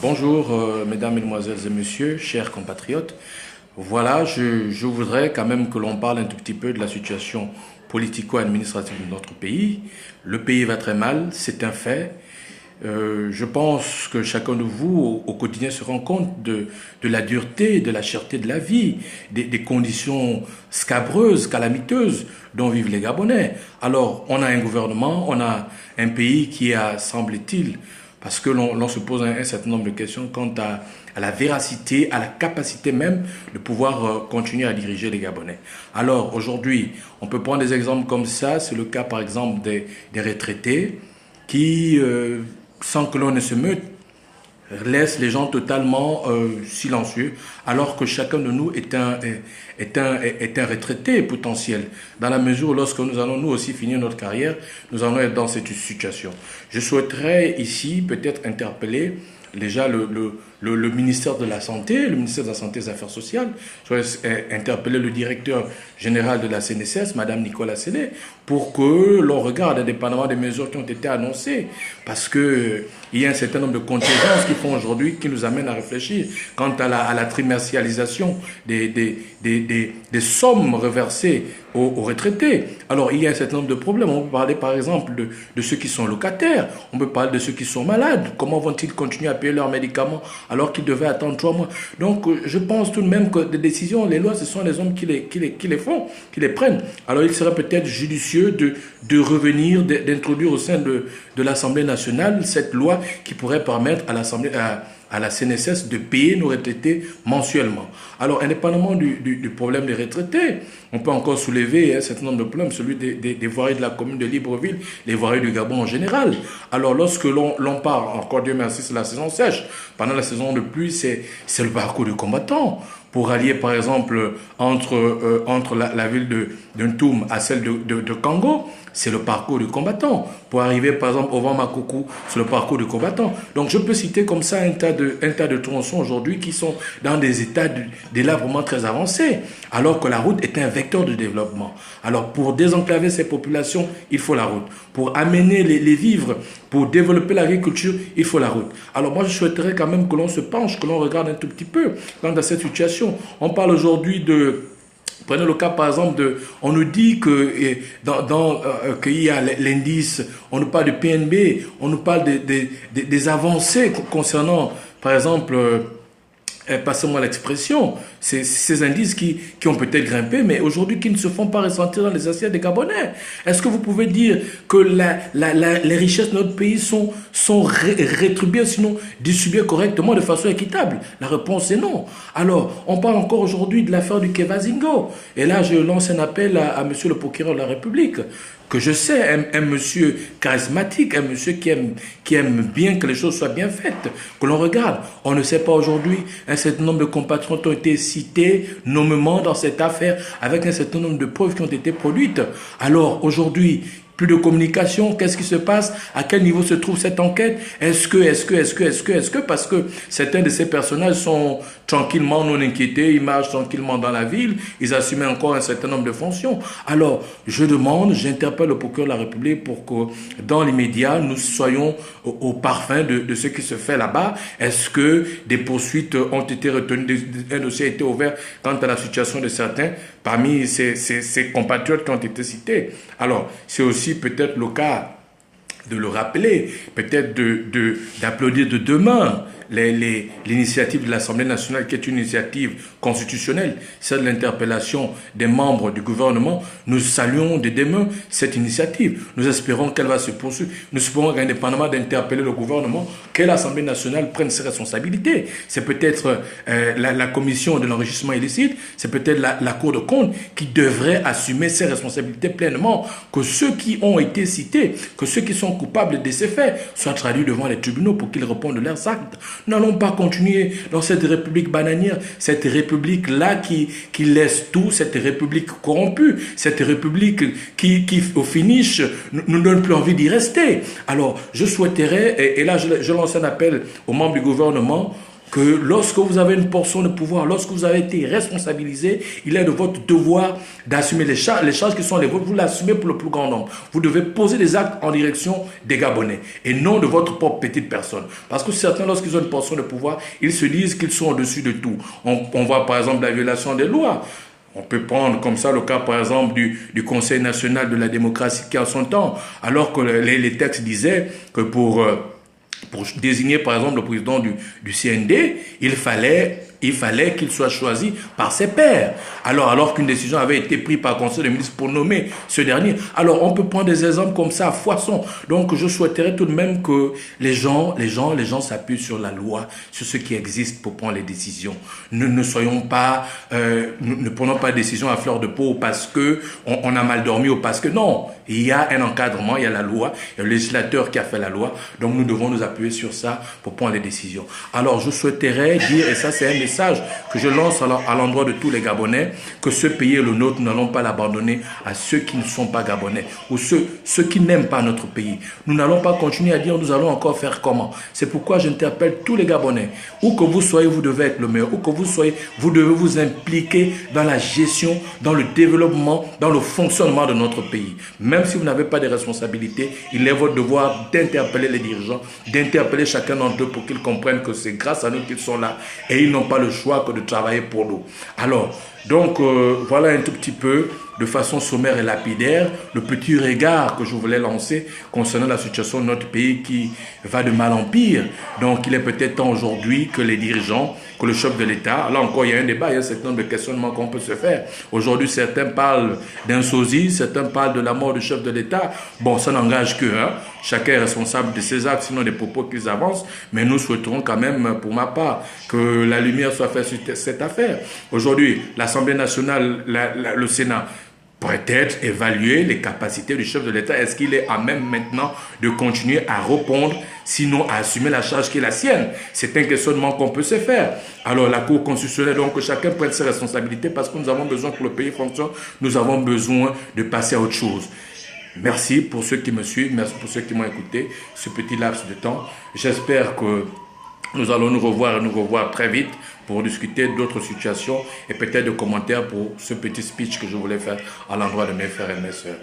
Bonjour, mesdames, mesdemoiselles et messieurs, chers compatriotes. Voilà, je voudrais quand même que l'on parle un tout petit peu de la situation politico-administrative de notre pays. Le pays va très mal, c'est un fait. Je pense que chacun de vous, au quotidien, se rend compte de la dureté, de la cherté de la vie, des conditions scabreuses, calamiteuses dont vivent les Gabonais. Alors, on a un gouvernement, on a un pays qui a, semble-t-il, parce que l'on se pose un certain nombre de questions quant à la véracité, à la capacité même de pouvoir continuer à diriger les Gabonais. Alors aujourd'hui, on peut prendre des exemples comme ça. C'est le cas par exemple des retraités qui, sans que l'on ne se meute, laisse les gens totalement silencieux, alors que chacun de nous est un retraité potentiel, dans la mesure où lorsque nous allons nous aussi finir notre carrière, nous allons être dans cette situation. Je souhaiterais ici peut-être interpeller déjà le ministère de la Santé, le ministère de la Santé et des Affaires sociales. Je souhaite interpeller le directeur général de la CNSS, Madame Nicolas Séné, pour que l'on regarde indépendamment des mesures qui ont été annoncées, parce que il y a un certain nombre de contingences qui font aujourd'hui, qui nous amènent à réfléchir quant à la trimestrialisation des sommes reversées aux retraités. Alors, il y a un certain nombre de problèmes. On peut parler, par exemple, de ceux qui sont locataires. On peut parler de ceux qui sont malades. Comment vont-ils continuer à payer leurs médicaments alors qu'ils devaient attendre 3 mois? Donc, je pense tout de même que des décisions, les lois, ce sont les hommes qui les font, qui les prennent. Alors, il serait peut-être judicieux de revenir, d'introduire au sein de l'Assemblée nationale cette loi qui pourrait permettre à la CNSS de payer nos retraités mensuellement. Alors, indépendamment du problème des retraités, on peut encore soulever un certain nombre de problèmes, celui des voiries de la commune de Libreville, les voiries du Gabon en général. Alors, lorsque l'on part, encore Dieu merci, c'est la saison sèche. Pendant la saison de pluie, c'est le parcours du combattant. Pour allier, par exemple, entre la ville de Ntoum à celle de Kango, c'est le parcours du combattant. Pour arriver, par exemple, au Vent-Makoukou, c'est le parcours du combattant. Donc, je peux citer comme ça un tas de tronçons aujourd'hui qui sont dans des états d'élabrement très avancés, alors que la route est un vecteur de développement. Alors, pour désenclaver ces populations, il faut la route. Pour amener les vivres, pour développer l'agriculture, il faut la route. Alors, moi, je souhaiterais quand même que l'on se penche, que l'on regarde un tout petit peu dans cette situation. On parle aujourd'hui prenez le cas par exemple on nous dit que qu'il y a l'indice, on nous parle de PNB, on nous parle des avancées concernant par exemple, passez-moi l'expression, ces indices qui ont peut-être grimpé, mais aujourd'hui qui ne se font pas ressentir dans les assiettes des Gabonais. Est-ce que vous pouvez dire que les richesses de notre pays sont rétribuées, sinon distribuées correctement de façon équitable? La réponse est non. Alors, on parle encore aujourd'hui de l'affaire du Kevazingo. Et là, je lance un appel à monsieur le procureur de la République, que je sais, un monsieur charismatique, un monsieur qui aime bien que les choses soient bien faites, que l'on regarde. On ne sait pas aujourd'hui, un certain nombre de compatriotes ont été cités nommément dans cette affaire avec un certain nombre de preuves qui ont été produites. Alors aujourd'hui, plus de communication, qu'est-ce qui se passe? À quel niveau se trouve cette enquête? Est-ce que, parce que certains de ces personnages sont tranquillement non inquiétés, ils marchent tranquillement dans la ville, ils assument encore un certain nombre de fonctions. Alors, j'interpelle le procureur de la République pour que, dans l'immédiat, nous soyons au parfum de ce qui se fait là-bas. Est-ce que des poursuites ont été retenues, un dossier a été ouvert quant à la situation de certains parmi ces compatriotes qui ont été cités? Alors, c'est aussi peut-être le cas de le rappeler, peut-être d'applaudir de deux mains l'initiative de l'Assemblée nationale, qui est une initiative constitutionnelle, celle de l'interpellation des membres du gouvernement. Nous saluons de deux mains cette initiative. Nous espérons qu'elle va se poursuivre. Nous espérons qu'indépendamment d'interpeller le gouvernement, que l'Assemblée nationale prenne ses responsabilités. C'est peut-être la commission de l'enrichissement illicite, c'est peut-être la Cour de compte qui devrait assumer ses responsabilités pleinement, que ceux qui ont été cités, que ceux qui sont coupables de ces faits soient traduits devant les tribunaux pour qu'ils répondent de leurs actes. Nous n'allons pas continuer dans cette république bananière, cette république-là qui laisse tout, cette république corrompue, cette république qui au finish, nous donne plus envie d'y rester. Alors, je souhaiterais, et là je lance un appel aux membres du gouvernement, que lorsque vous avez une portion de pouvoir, lorsque vous avez été responsabilisé, il est de votre devoir d'assumer les charges qui sont les vôtres. Vous l'assumez pour le plus grand nombre. Vous devez poser des actes en direction des Gabonais et non de votre propre petite personne. Parce que certains, lorsqu'ils ont une portion de pouvoir, ils se disent qu'ils sont au-dessus de tout. On voit par exemple la violation des lois. On peut prendre comme ça le cas, par exemple, du Conseil national de la démocratie qui a son temps, alors que les textes disaient que pour désigner, par exemple, le président du CND, il fallait qu'il soit choisi par ses pairs. Alors qu'une décision avait été prise par le Conseil des ministres pour nommer ce dernier. Alors, on peut prendre des exemples comme ça à foison. Donc, je souhaiterais tout de même que les gens s'appuient sur la loi, sur ce qui existe pour prendre les décisions. Ne soyons pas, ne prenons pas de décisions à fleur de peau parce que on a mal dormi ou parce que non. Il y a un encadrement, il y a la loi, il y a le législateur qui a fait la loi. Donc, nous devons nous appuyer sur ça pour prendre les décisions. Alors, je souhaiterais dire, et ça c'est un message que je lance à l'endroit de tous les Gabonais, que ce pays est le nôtre, nous n'allons pas l'abandonner à ceux qui ne sont pas Gabonais ou ceux qui n'aiment pas notre pays. Nous n'allons pas continuer à dire nous allons encore faire comment. C'est pourquoi j'interpelle tous les Gabonais. Où que vous soyez, vous devez être le meilleur. Où que vous soyez, vous devez vous impliquer dans la gestion, dans le développement, dans le fonctionnement de notre pays. Même si vous n'avez pas de responsabilités, il est votre devoir d'interpeller les dirigeants, d'interpeller chacun d'entre eux pour qu'ils comprennent que c'est grâce à nous qu'ils sont là et ils n'ont pas le choix que de travailler pour nous. Alors, donc, voilà un tout petit peu, de façon sommaire et lapidaire, le petit regard que je voulais lancer concernant la situation de notre pays qui va de mal en pire. Donc, il est peut-être temps aujourd'hui que les dirigeants, que le chef de l'État, là encore, il y a un débat, il y a un certain nombre de questionnements qu'on peut se faire. Aujourd'hui, certains parlent d'un sosie, certains parlent de la mort du chef de l'État. Bon, ça n'engage que, chacun est responsable de ses actes, sinon des propos qu'ils avancent, mais nous souhaiterons quand même, pour ma part, que la lumière soit faite sur cette affaire. Aujourd'hui, l'Assemblée nationale, le Sénat, peut-être évaluer les capacités du chef de l'État. Est-ce qu'il est à même maintenant de continuer à répondre, sinon à assumer la charge qui est la sienne? C'est un questionnement qu'on peut se faire. Alors la Cour constitutionnelle, donc que chacun prenne ses responsabilités parce que nous avons besoin que le pays fonctionne, nous avons besoin de passer à autre chose. Merci pour ceux qui me suivent, merci pour ceux qui m'ont écouté ce petit laps de temps. J'espère que nous allons nous revoir très vite pour discuter d'autres situations et peut-être de commentaires pour ce petit speech que je voulais faire à l'endroit de mes frères et mes sœurs.